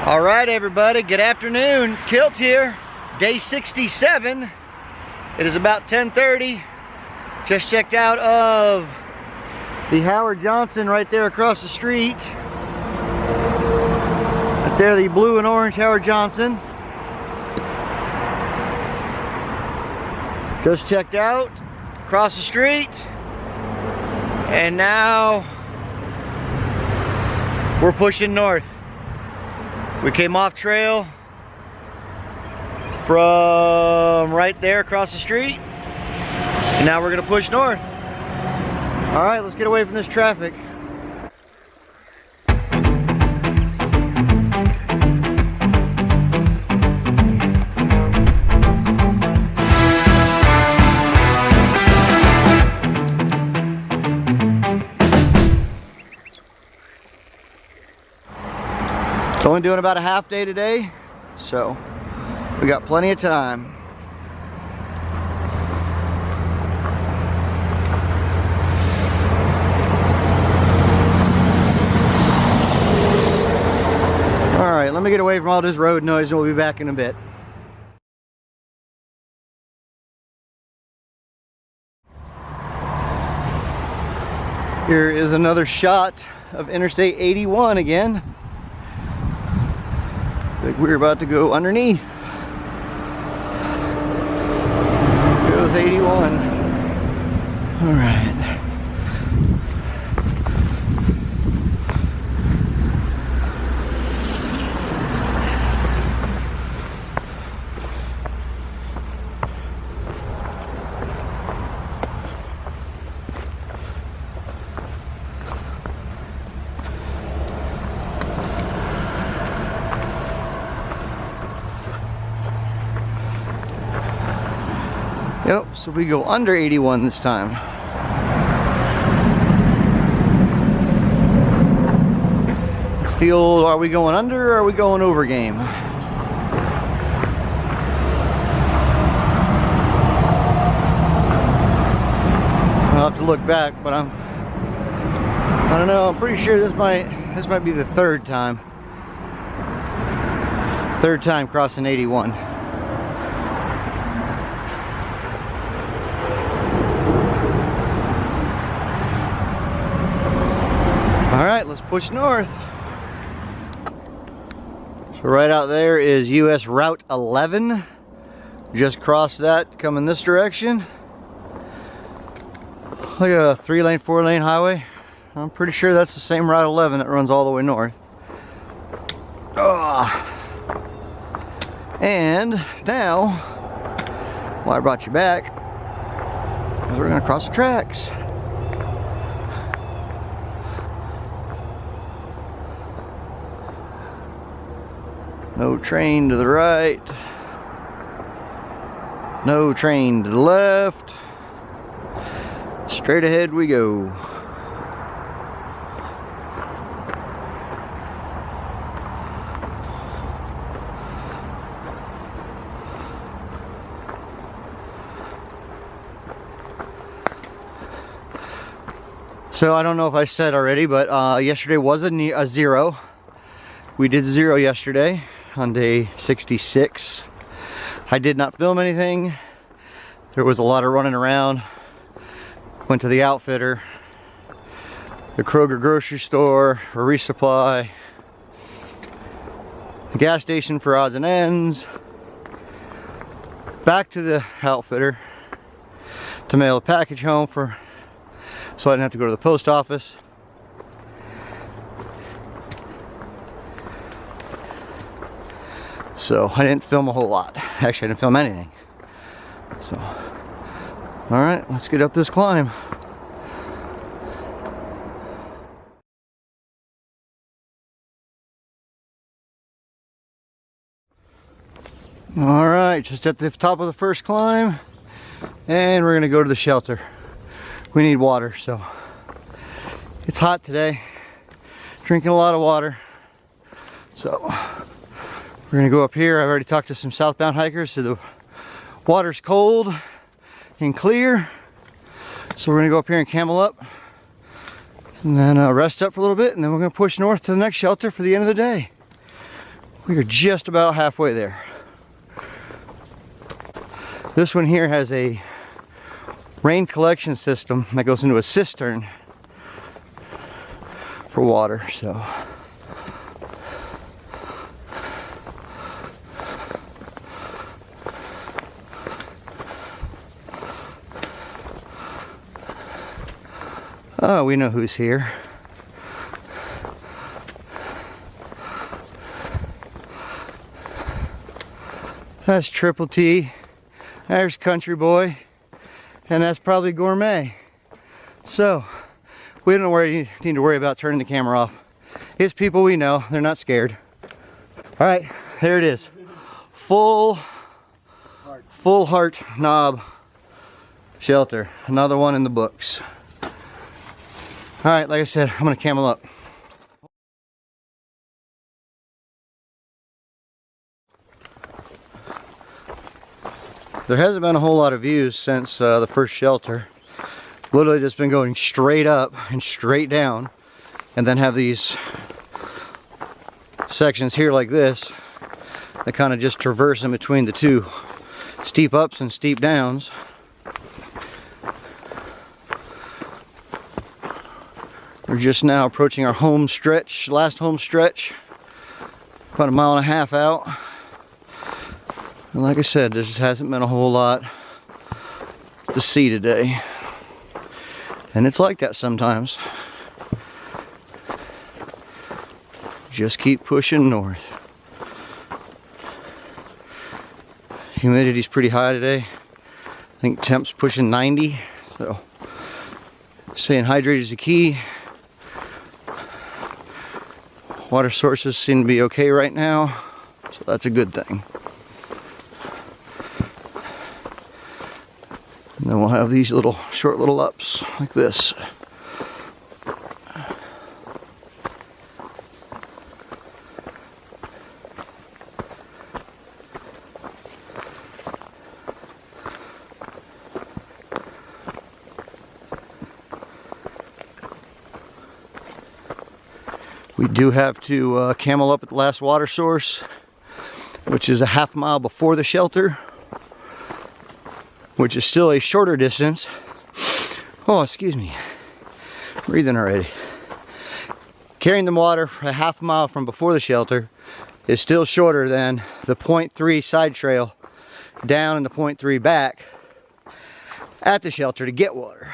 All right, everybody, good afternoon. Kilt here, day 67. It is about 10:30. Just checked out of the Howard Johnson right there across the street. Right there, the blue and orange Howard Johnson. Just checked out across the street. And now we're pushing north. We came off trail from right there across the street, and now we're gonna push north. All right, let's get away from this traffic. Only doing about a half day today, so we got plenty of time. All right, let me get away from all this road noise and we'll be back in a bit. Here is another shot of Interstate 81 again. Like we're about to go underneath. Goes 81. All right. Yep, so we go under 81 this time. It's the old, are we going under or are we going over game? I'll have to look back, but I don't know, I'm pretty sure this might be the third time crossing 81. All right, let's push north. So right out there is US Route 11. Just crossed that, coming this direction. Like a 3-lane, 4-lane highway. I'm pretty sure that's the same Route 11 that runs all the way north. And now, why I brought you back, is we're gonna cross the tracks. No train to the right. No train to the left. Straight ahead we go. So I don't know if I said already, but yesterday was a zero. We did zero yesterday on day 66. I did not film anything. There was a lot of running around. Went to the outfitter, the Kroger grocery store for resupply, the gas station for odds and ends, back to the outfitter to mail a package home so I didn't have to go to the post office. So I didn't film a whole lot. Actually, I didn't film anything. So, all right, let's get up this climb. All right, just at the top of the first climb, and we're gonna go to the shelter. We need water, so it's hot today. Drinking a lot of water. So we're gonna go up here. I've already talked to some southbound hikers, so the water's cold and clear. So we're gonna go up here and camel up and then rest up for a little bit, and then we're gonna push north to the next shelter for the end of the day. We are just about halfway there. This one here has a rain collection system that goes into a cistern for water, so. Oh, we know who's here. That's Triple T. There's Country Boy. And that's probably Gourmet. So, we don't need to worry about turning the camera off. It's people we know. They're not scared. All right, there it is. Full heart knob shelter. Another one in the books. All right, like I said, I'm gonna camel up. There hasn't been a whole lot of views since the first shelter. Literally just been going straight up and straight down, and then have these sections here like this that kind of just traverse in between the two steep ups and steep downs. We're just now approaching our home stretch, last home stretch, about 1.5 miles out. And like I said, there just hasn't been a whole lot to see today. And it's like that sometimes. Just keep pushing north. Humidity's pretty high today. I think temp's pushing 90. So staying hydrated is the key. Water sources seem to be okay right now, so that's a good thing. And then we'll have these little short little ups like this. We do have to camel up at the last water source, which is a 1/2 mile before the shelter, which is still a shorter distance. Oh, excuse me, breathing already. Carrying the water for a 1/2 mile from before the shelter is still shorter than the 0.3 side trail down and the 0.3 back at the shelter to get water.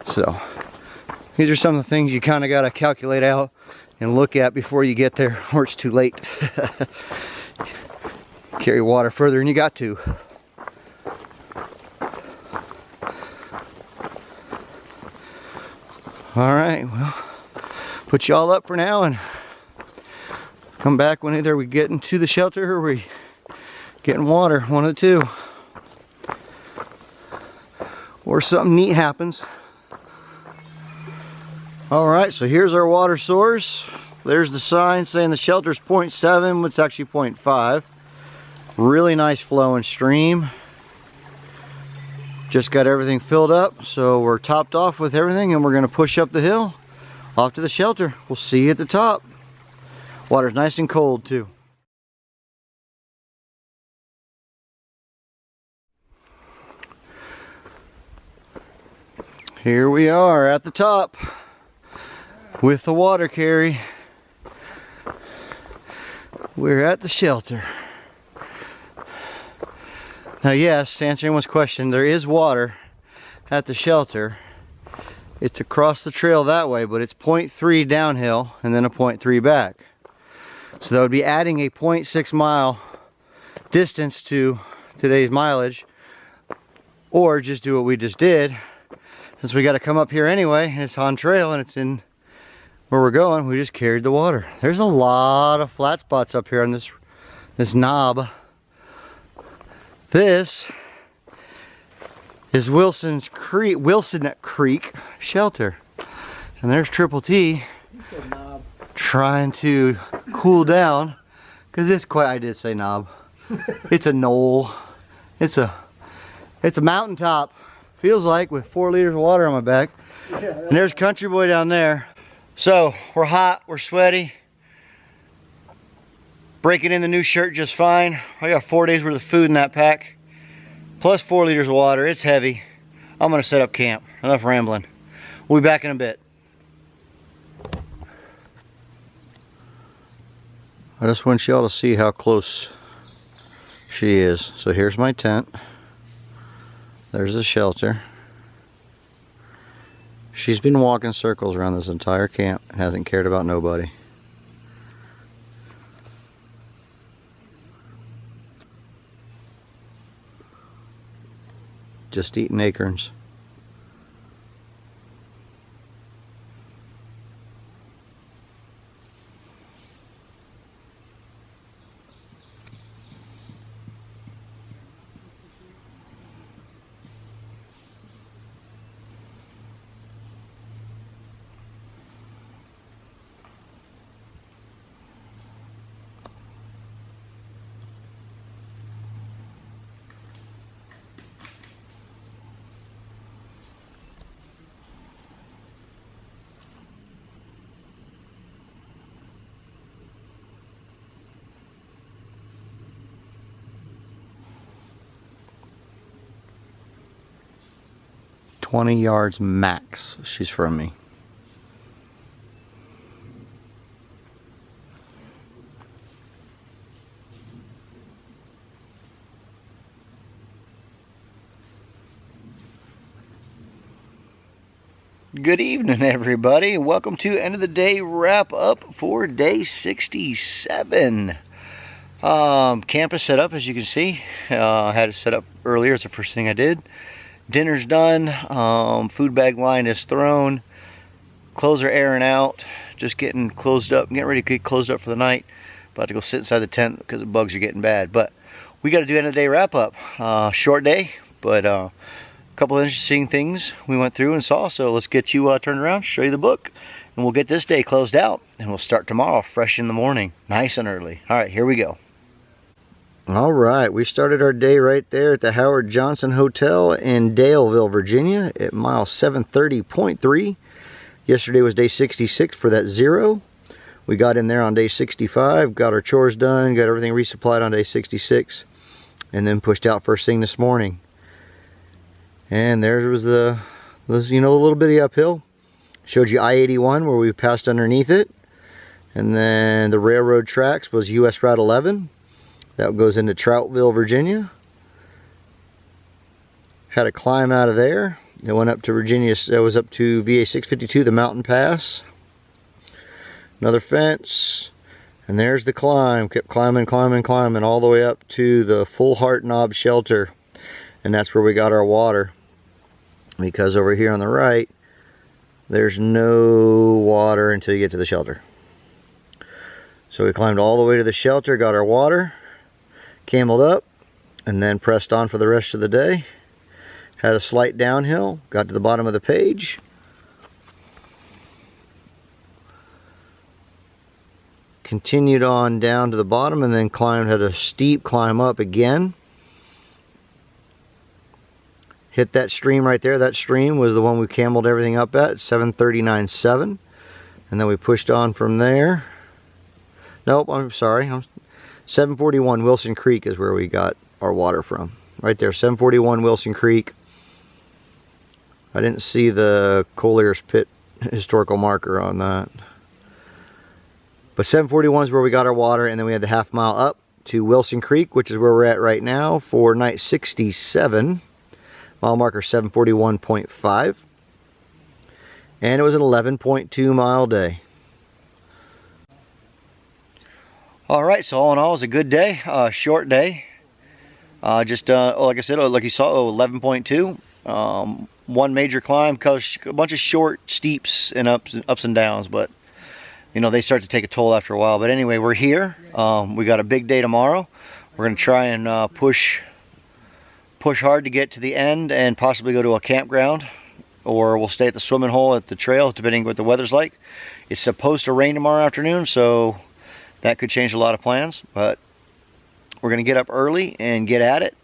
So these are some of the things you kind of got to calculate out and look at before you get there, or it's too late. Carry water further than you got to. All right, well, put you all up for now and come back when either we get into the shelter or we getting water, one of the two. Or something neat happens. All right, so here's our water source. There's the sign saying the shelter's 0.7, but it's actually 0.5. Really nice flowing stream. Just got everything filled up, so we're topped off with everything, and we're gonna push up the hill off to the shelter. We'll see you at the top. Water's nice and cold too. Here we are at the top with the water carry. We're at the shelter. Now yes, to answer anyone's question, there is water at the shelter. It's across the trail that way, but it's 0.3 downhill and then a 0.3 back. So that would be adding a 0.6 mile distance to today's mileage, or just do what we just did. Since we got to come up here anyway, and it's on trail and it's in where we're going, we just carried the water. There's a lot of flat spots up here on this knob. This is Wilson Creek shelter. And there's Triple T trying to cool down, because I did say knob. It's a knoll. It's a mountaintop. Feels like, with 4 liters of water on my back. And there's Country Boy down there. So we're hot, we're sweaty. Breaking in the new shirt just fine. I got 4 days worth of food in that pack, plus 4 liters of water. It's heavy. I'm gonna set up camp. Enough rambling. We'll be back in a bit. I just want y'all to see how close she is. So here's my tent. There's the shelter. She's been walking circles around this entire camp and hasn't cared about nobody. Just eating acorns. "20 yards max," she's from me. Good evening, everybody. Welcome to end of the day wrap up for day 67. Camp is set up, as you can see. I had it set up earlier. It's the first thing I did. Dinner's done. Food bag line is thrown. Clothes are airing out. Just getting closed up. Getting ready to get closed up for the night. About to go sit inside the tent because the bugs are getting bad. But we got to do end of the day wrap up. Short day, but a couple of interesting things we went through and saw. So let's get you turned around, show you the book, and we'll get this day closed out. And we'll start tomorrow fresh in the morning, nice and early. All right, here we go. All right, we started our day right there at the Howard Johnson Hotel in Daleville, Virginia at mile 730.3. Yesterday was day 66 for that 0. We got in there on day 65, got our chores done, got everything resupplied on day 66, and then pushed out first thing this morning. And there was the little bitty uphill. Showed you I-81 where we passed underneath it. And then the railroad tracks was US Route 11. That goes into Troutville, Virginia. Had a climb out of there. It went up to Virginia. That was up to VA 652, the mountain pass. Another fence. And there's the climb. Kept climbing, climbing, climbing all the way up to the Full Heart Knob shelter. And that's where we got our water. Because over here on the right, there's no water until you get to the shelter. So we climbed all the way to the shelter, got our water, cameled up, and then pressed on for the rest of the day. Had a slight downhill, got to the bottom of the page. Continued on down to the bottom and then had a steep climb up again. Hit that stream right there. That stream was the one we cameled everything up at, 739.7. And then we pushed on from there. Nope, I'm sorry. 741 Wilson Creek is where we got our water from. Right there, 741 Wilson Creek. I didn't see the Collier's Pit historical marker on that. But 741 is where we got our water, and then we had the half mile up to Wilson Creek, which is where we're at right now for night 67. Mile marker 741.5. And it was an 11.2 mile day. Alright, so all in all, it was a good day, short day. Like I said, like you saw, 11.2. One major climb, cause a bunch of short steeps and ups and downs, but you know, they start to take a toll after a while. But anyway, we're here. We got a big day tomorrow. We're going to try and push hard to get to the end and possibly go to a campground, or we'll stay at the swimming hole at the trail, depending what the weather's like. It's supposed to rain tomorrow afternoon, so that could change a lot of plans, but we're going to get up early and get at it.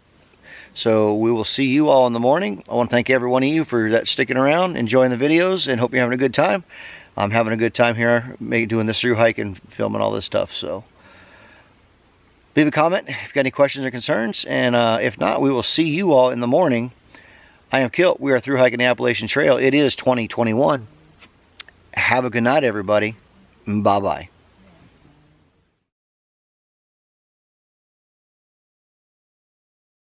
So we will see you all in the morning. I want to thank every one of you for sticking around, enjoying the videos, and hope you're having a good time. I'm having a good time here doing this through hike and filming all this stuff. So Leave a comment if you've got any questions or concerns, and if not, we will see you all in the morning. I am Kilt. We are through hiking the Appalachian Trail. It is 2021. Have a good night, everybody. Bye-bye.